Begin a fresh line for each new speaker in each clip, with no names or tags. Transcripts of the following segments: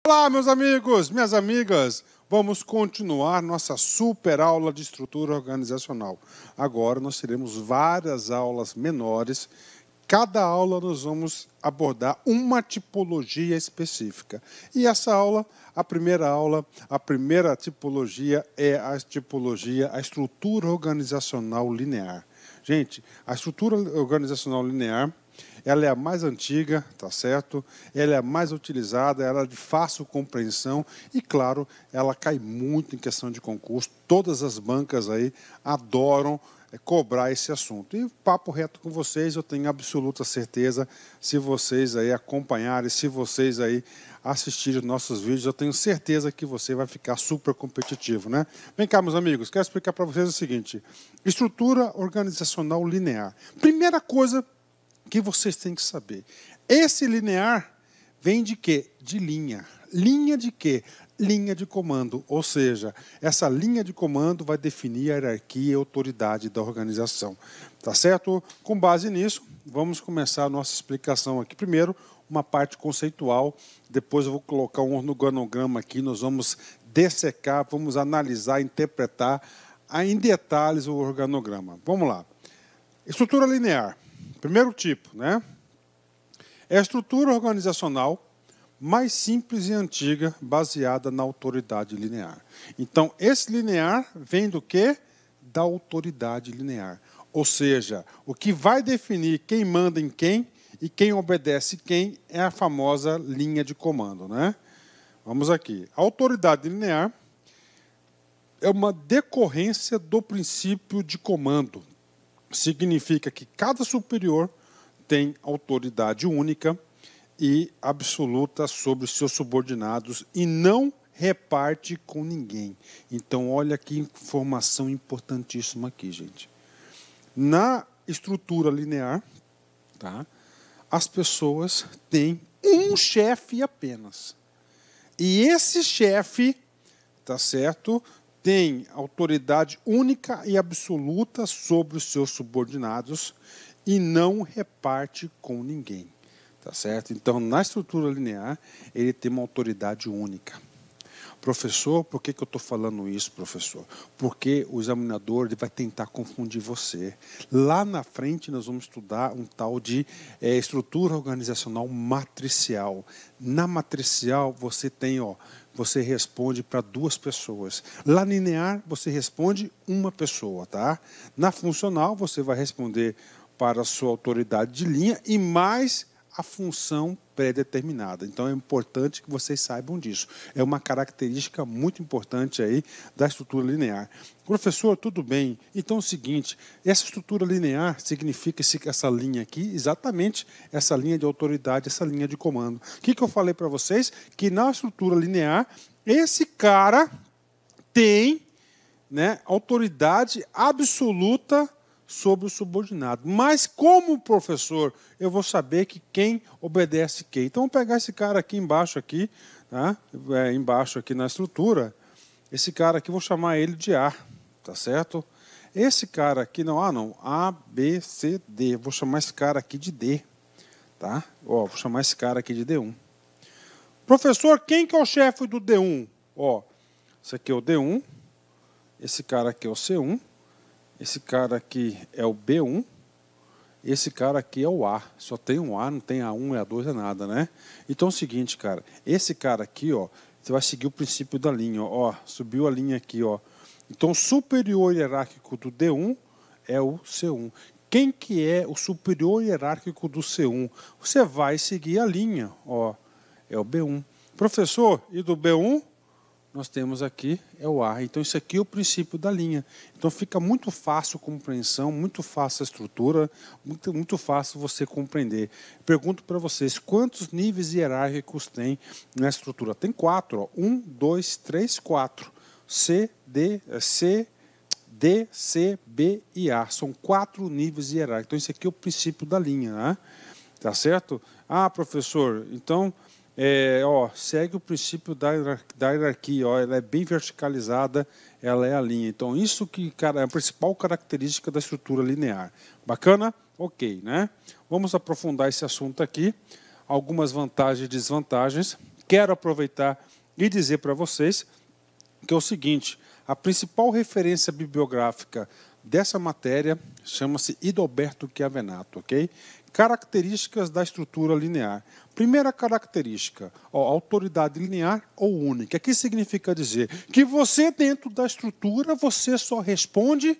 Olá, meus amigos, minhas amigas. Vamos continuar nossa super aula de estrutura organizacional. Agora nós teremos várias aulas menores. Cada aula nós vamos abordar uma tipologia específica. E essa aula, a primeira tipologia é a estrutura organizacional linear. Gente, a estrutura organizacional linear, ela é a mais antiga, tá certo? Ela é a mais utilizada, ela é de fácil compreensão e, claro, ela cai muito em questão de concurso. Todas as bancas aí adoram cobrar esse assunto. E papo reto com vocês, eu tenho absoluta certeza, se vocês aí acompanharem, se vocês aí assistirem nossos vídeos, eu tenho certeza que você vai ficar super competitivo, né? Vem cá, meus amigos, quero explicar para vocês o seguinte: estrutura organizacional linear. Primeira coisa que vocês têm que saber. Esse linear vem de quê? De linha. Linha de quê? Linha de comando. Ou seja, essa linha de comando vai definir a hierarquia e a autoridade da organização. Tá certo? Com base nisso, vamos começar a nossa explicação aqui. Primeiro, uma parte conceitual. Depois eu vou colocar um organograma aqui. Nós vamos dissecar, vamos analisar, interpretar em detalhes o organograma. Vamos lá. Estrutura linear. Primeiro tipo, né? É a estrutura organizacional mais simples e antiga, baseada na autoridade linear. Então, esse linear vem do quê? Da autoridade linear. Ou seja, o que vai definir quem manda em quem e quem obedece quem é a famosa linha de comando, né? Vamos aqui. A autoridade linear é uma decorrência do princípio de comando. Significa que cada superior tem autoridade única e absoluta sobre seus subordinados e não reparte com ninguém. Então, olha que informação importantíssima aqui, gente. Na estrutura linear, tá, as pessoas têm um chefe apenas. E esse chefe, tá certo, tem autoridade única e absoluta sobre os seus subordinados e não reparte com ninguém. Tá certo? Então, na estrutura linear, ele tem uma autoridade única. Professor, por que eu estou falando isso, professor? Porque o examinador ele vai tentar confundir você. Lá na frente, nós vamos estudar um tal de estrutura organizacional matricial. Na matricial, você tem, você responde para duas pessoas. Lá linear, você responde uma pessoa, tá? Na funcional, você vai responder para a sua autoridade de linha e mais a função pré-determinada. Então, é importante que vocês saibam disso. É uma característica muito importante aí da estrutura linear. Professor, tudo bem. Então, é o seguinte, essa estrutura linear significa essa linha aqui, exatamente essa linha de autoridade, essa linha de comando. O que eu falei para vocês? Que na estrutura linear, esse cara tem, né, autoridade absoluta sobre o subordinado. Mas como professor, eu vou saber que quem obedece quem. Então, vou pegar esse cara aqui embaixo, aqui, tá? Embaixo aqui na estrutura, esse cara aqui, vou chamar ele de A, tá certo? Esse cara aqui, A, B, C, D. Vou chamar esse cara aqui de D, tá? Vou chamar esse cara aqui de D1. Professor, quem que é o chefe do D1? Esse aqui é o D1, esse cara aqui é o C1, esse cara aqui é o B1, esse cara aqui é o A. Só tem um A, não tem A1, A2, é nada, né? Então é o seguinte, cara, esse cara aqui, você vai seguir o princípio da linha, subiu a linha aqui, Então o superior hierárquico do D1 é o C1. Quem que é o superior hierárquico do C1? Você vai seguir a linha, é o B1. Professor, e do B1? Nós temos aqui, é o A. Então, isso aqui é o princípio da linha. Então, fica muito fácil a compreensão, muito fácil a estrutura, muito fácil você compreender. Pergunto para vocês, quantos níveis hierárquicos tem na estrutura? Tem 4. 1, 2, 3, 4. C, D, C, B e A. São 4 níveis hierárquicos. Então, isso aqui é o princípio da linha, né? Tá certo? Ah, professor, então segue o princípio da hierarquia, ela é bem verticalizada, ela é a linha. Então, isso que, cara, é a principal característica da estrutura linear. Bacana? Ok, né? Vamos aprofundar esse assunto aqui. Algumas vantagens e desvantagens. quero aproveitar e dizer para vocês que é o seguinte, a principal referência bibliográfica dessa matéria chama-se Idalberto Chiavenato, ok? Características da estrutura linear. Primeira característica, autoridade linear ou única. O que significa dizer? Que você, dentro da estrutura, você só responde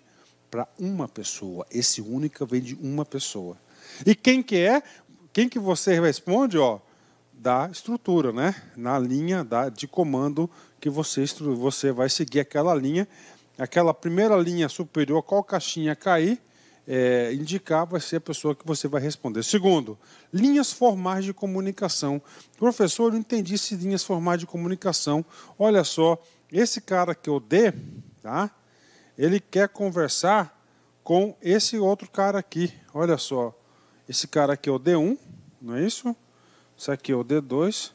para uma pessoa. Esse única vem de uma pessoa. E quem que é? Quem que você responde? Da estrutura, né? Na linha de comando que você vai seguir aquela linha. Aquela primeira linha superior, qual caixinha cair, indicar vai ser a pessoa que você vai responder. Segundo, linhas formais de comunicação. Professor, eu não entendi se linhas formais de comunicação. Olha só, esse cara que eu dei, tá? Ele quer conversar com esse outro cara aqui. Olha só, esse cara aqui é o D1, não é isso? Esse aqui é o D2,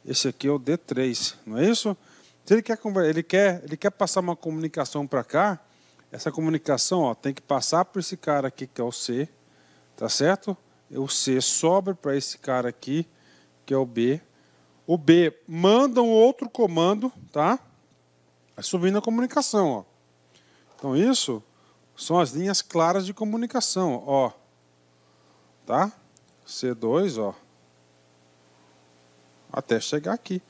esse aqui é o D3, não é isso? Se ele quer passar uma comunicação para cá, essa comunicação tem que passar para esse cara aqui, que é o C, tá certo? O C sobe para esse cara aqui, que é o B. O B manda um outro comando, tá? Vai subindo a comunicação, Então, isso são as linhas claras de comunicação, Tá? C2, até chegar aqui.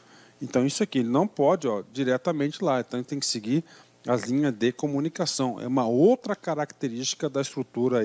Então, isso aqui ele não pode diretamente lá. Então, ele tem que seguir as linhas de comunicação. É uma outra característica da estrutura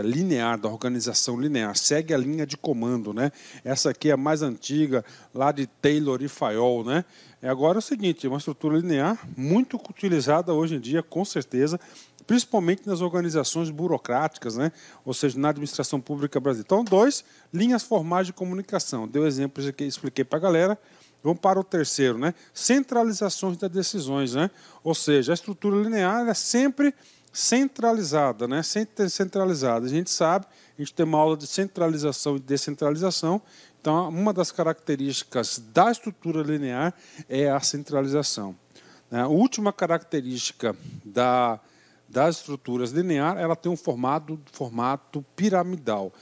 linear, da organização linear. Segue a linha de comando, né? Essa aqui é a mais antiga, lá de Taylor e Fayol, né? Agora é o seguinte, é uma estrutura linear muito utilizada hoje em dia, com certeza, principalmente nas organizações burocráticas, né? Ou seja, na administração pública brasileira. Então, 2, linhas formais de comunicação. Deu exemplos aqui, expliquei para a galera. Vamos para o terceiro, né? Centralizações das decisões, né? Ou seja, a estrutura linear é sempre centralizada, né? Sempre centralizada. A gente sabe, a gente tem uma aula de centralização e descentralização. Então, uma das características da estrutura linear é a centralização. A última característica das estruturas lineares, ela tem um formato piramidal.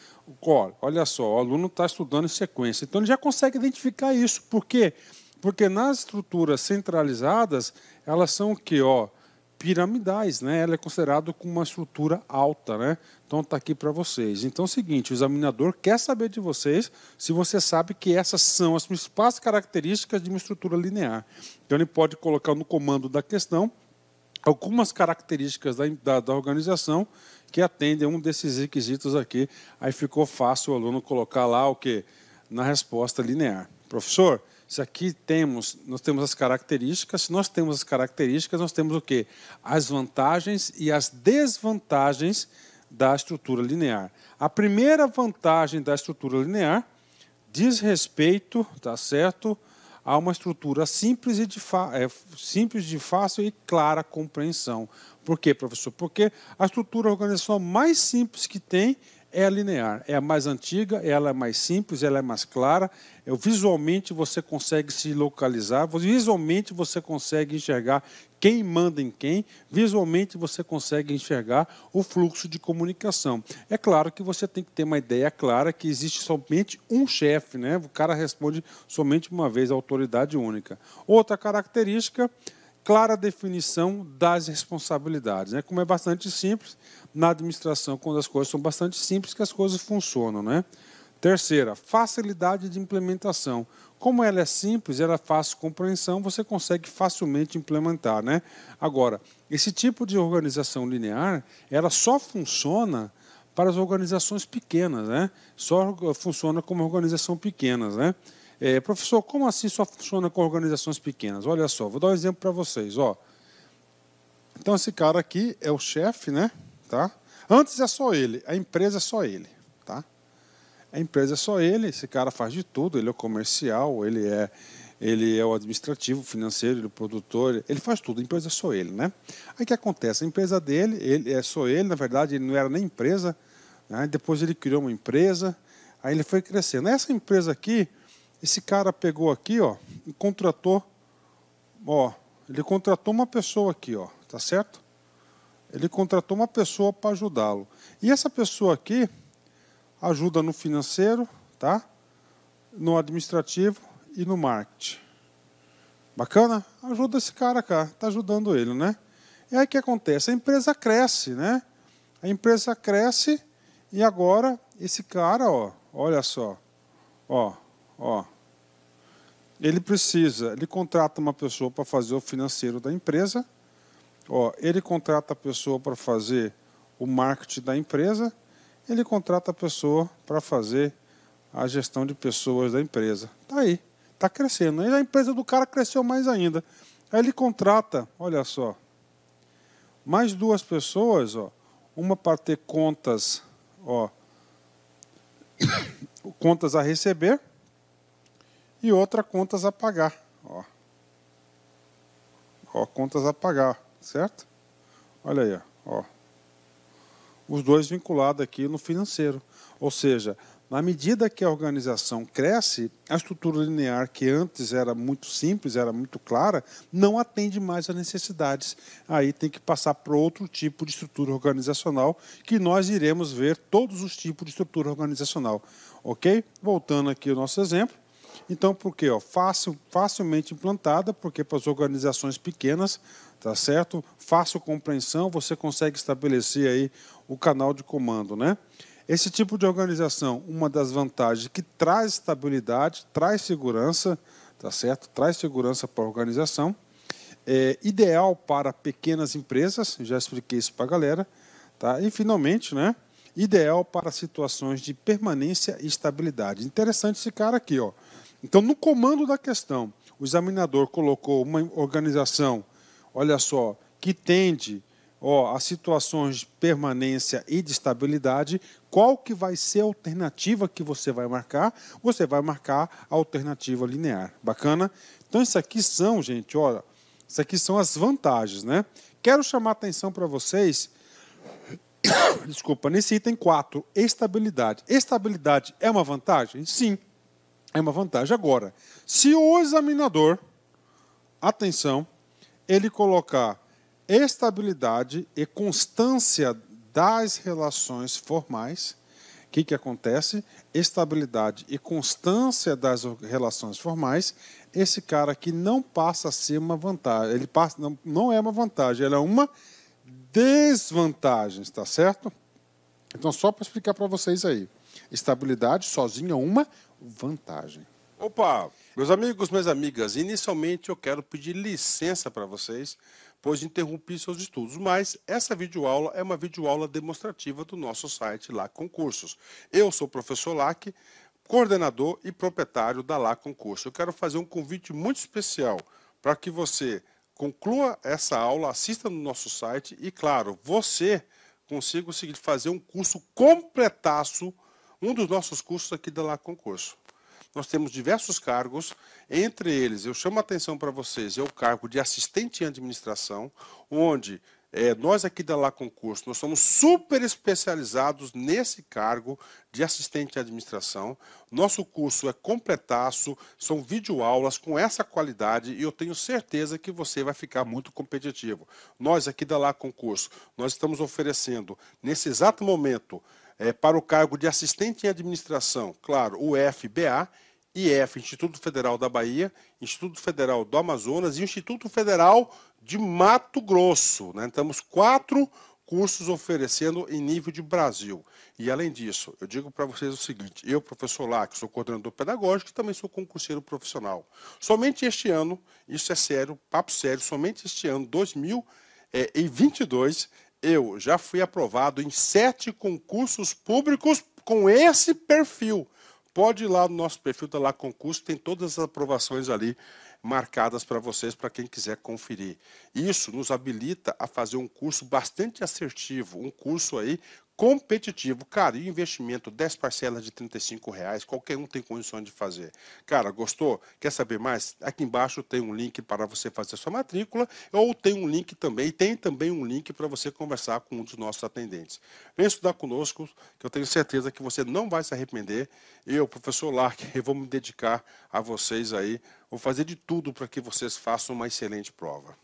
Olha só, o aluno está estudando em sequência, então ele já consegue identificar isso. Por quê? Porque nas estruturas centralizadas, elas são o quê? Piramidais, né? Ela é considerada como uma estrutura alta, né? Então está aqui para vocês. Então é o seguinte, o examinador quer saber de vocês se você sabe que essas são as principais características de uma estrutura linear. Então ele pode colocar no comando da questão algumas características da organização que atendem a um desses requisitos aqui. Aí ficou fácil o aluno colocar lá o quê? Na resposta linear. Professor, se aqui nós temos as características, se nós temos as características, nós temos o quê? As vantagens e as desvantagens da estrutura linear. A primeira vantagem da estrutura linear diz respeito, tá certo, a uma estrutura simples, de fácil e clara compreensão. Por quê, professor? Porque a estrutura organizacional mais simples que tem é a linear. É a mais antiga, ela é mais simples, ela é mais clara. Visualmente você consegue se localizar, visualmente você consegue enxergar quem manda em quem, visualmente você consegue enxergar o fluxo de comunicação. É claro que você tem que ter uma ideia clara que existe somente um chefe, né? O cara responde somente uma vez, a autoridade única. Outra característica, clara definição das responsabilidades, né? Como é bastante simples, na administração, quando as coisas são bastante simples, que as coisas funcionam, né? Terceira, facilidade de implementação. Como ela é simples, ela é fácil de compreensão, você consegue facilmente implementar, né? Agora, esse tipo de organização linear, ela só funciona para as organizações pequenas, né? Só funciona como organização pequenas, né? Professor, como assim só funciona com organizações pequenas? Olha só, vou dar um exemplo para vocês, Então, esse cara aqui é o chefe, né? Tá? Antes é só ele, a empresa é só ele, tá? A empresa é só ele, esse cara faz de tudo, ele é o comercial, ele é o administrativo, financeiro, ele é o produtor, ele faz tudo, a empresa é só ele, né? Aí o que acontece? A empresa dele, ele é só ele, na verdade, ele não era nem empresa, né? Depois ele criou uma empresa, aí ele foi crescendo. Essa empresa aqui, esse cara pegou aqui, e contratou, ele contratou uma pessoa aqui, tá certo? Ele contratou uma pessoa para ajudá-lo. E essa pessoa aqui ajuda no financeiro, tá? no administrativo e no marketing. Bacana? Ajuda esse cara cá, está ajudando ele, né? E aí o que acontece? A empresa cresce, né? A empresa cresce e agora esse cara, ó, olha só, ó, ele contrata uma pessoa para fazer o financeiro da empresa, ó, ele contrata a pessoa para fazer o marketing da empresa, ele contrata a pessoa para fazer a gestão de pessoas da empresa. Tá aí, tá crescendo. E a empresa do cara cresceu mais ainda. Aí ele contrata, olha só, mais 2 pessoas, ó, uma para ter contas, ó, contas a receber e outra contas a pagar, ó. Ó, contas a pagar, certo? Olha aí, ó. Os dois vinculados aqui no financeiro. Ou seja, na medida que a organização cresce, a estrutura linear, que antes era muito simples, era muito clara, não atende mais às necessidades. Aí tem que passar para outro tipo de estrutura organizacional, que nós iremos ver todos os tipos de estrutura organizacional. Ok? Voltando aqui ao nosso exemplo. Então, por quê? Ó, facilmente implantada, porque para as organizações pequenas, tá certo? Fácil compreensão, você consegue estabelecer aí o canal de comando, né? Esse tipo de organização, uma das vantagens que traz estabilidade, traz segurança, tá certo? Traz segurança para a organização. É ideal para pequenas empresas, já expliquei isso para a galera, tá? E finalmente, né? Ideal para situações de permanência e estabilidade. Interessante esse cara aqui, ó. Então, no comando da questão, o examinador colocou uma organização, olha só, que tende a situações de permanência e de estabilidade. Qual que vai ser a alternativa que você vai marcar? Você vai marcar a alternativa linear. Bacana? Então, isso aqui são, gente, olha, isso aqui são as vantagens, né? Quero chamar a atenção para vocês, desculpa, nesse item 4, estabilidade. Estabilidade é uma vantagem? Sim. É uma vantagem. Agora, se o examinador, atenção, ele colocar estabilidade e constância das relações formais, o que acontece? Estabilidade e constância das relações formais, esse cara aqui não passa a ser uma vantagem. Ele passa, não é uma vantagem, ela é uma desvantagem, está certo? Então, só para explicar para vocês aí. Estabilidade sozinha é uma vantagem.
Opa, meus amigos, minhas amigas, inicialmente eu quero pedir licença para vocês, pois interrompi seus estudos, mas essa videoaula é uma videoaula demonstrativa do nosso site LAC Concursos. Eu sou o professor LAC, coordenador e proprietário da LAC Concursos. Eu quero fazer um convite muito especial para que você conclua essa aula, assista no nosso site e, claro, você consiga fazer um curso completaço, um dos nossos cursos aqui da LAC Concurso. Nós temos diversos cargos, entre eles, eu chamo a atenção para vocês, é o cargo de assistente em administração, onde nós aqui da LAC Concurso, nós somos super especializados nesse cargo de assistente em administração. Nosso curso é completaço, são videoaulas com essa qualidade e eu tenho certeza que você vai ficar muito competitivo. Nós aqui da LAC Concurso, nós estamos oferecendo, nesse exato momento, para o cargo de assistente em administração, claro, o FBA, IF, Instituto Federal da Bahia, Instituto Federal do Amazonas e Instituto Federal de Mato Grosso, né? Temos 4 cursos oferecendo em nível de Brasil. E além disso, eu digo para vocês o seguinte, eu, professor LAC, sou coordenador pedagógico e também sou concurseiro profissional. Somente este ano, isso é sério, papo sério, somente este ano, 2022, eu já fui aprovado em 7 concursos públicos com esse perfil. Pode ir lá no nosso perfil da LAC Concurso, tem todas as aprovações ali marcadas para vocês, para quem quiser conferir. Isso nos habilita a fazer um curso bastante assertivo, um curso aí competitivo. Cara, e investimento, 10 parcelas de R$35, qualquer um tem condições de fazer. Cara, gostou? Quer saber mais? Aqui embaixo tem um link para você fazer a sua matrícula, ou tem um link também, um link para você conversar com um dos nossos atendentes. Vem estudar conosco, que eu tenho certeza que você não vai se arrepender. Eu, professor LAC, eu vou me dedicar a vocês aí, vou fazer de tudo para que vocês façam uma excelente prova.